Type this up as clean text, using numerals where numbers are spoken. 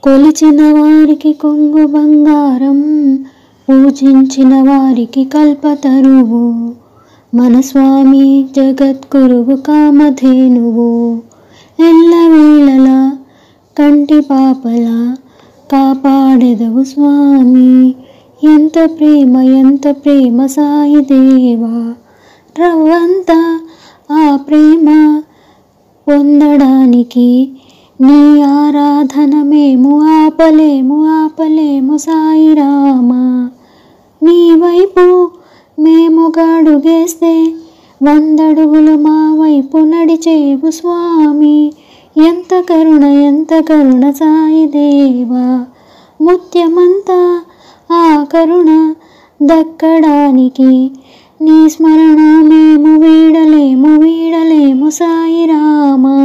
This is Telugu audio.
కొలిచిన వారికి కొంగు బంగారం, పూజించిన వారికి కల్పతరువు, మన స్వామి జగద్గురువు కామధేనువు. ఎల్లవేళలా కంటి పాపలా కాపాడెదవు స్వామి, ఎంత ప్రేమ సాయి దేవా. రవ్వంతా ఆ ప్రేమ పొందడానికి నీ ఆరాధన మేము ఆపలేము సాయి రామా. నీ వైపు మేము గడుగేస్తే 100 అడుగులు మా వైపు నడిచేవు స్వామి, ఎంత కరుణ సాయి దేవా. ముత్యమంతా ఆ కరుణ దక్కడానికి నీ స్మరణ మేము వీడలేము సాయి రామా.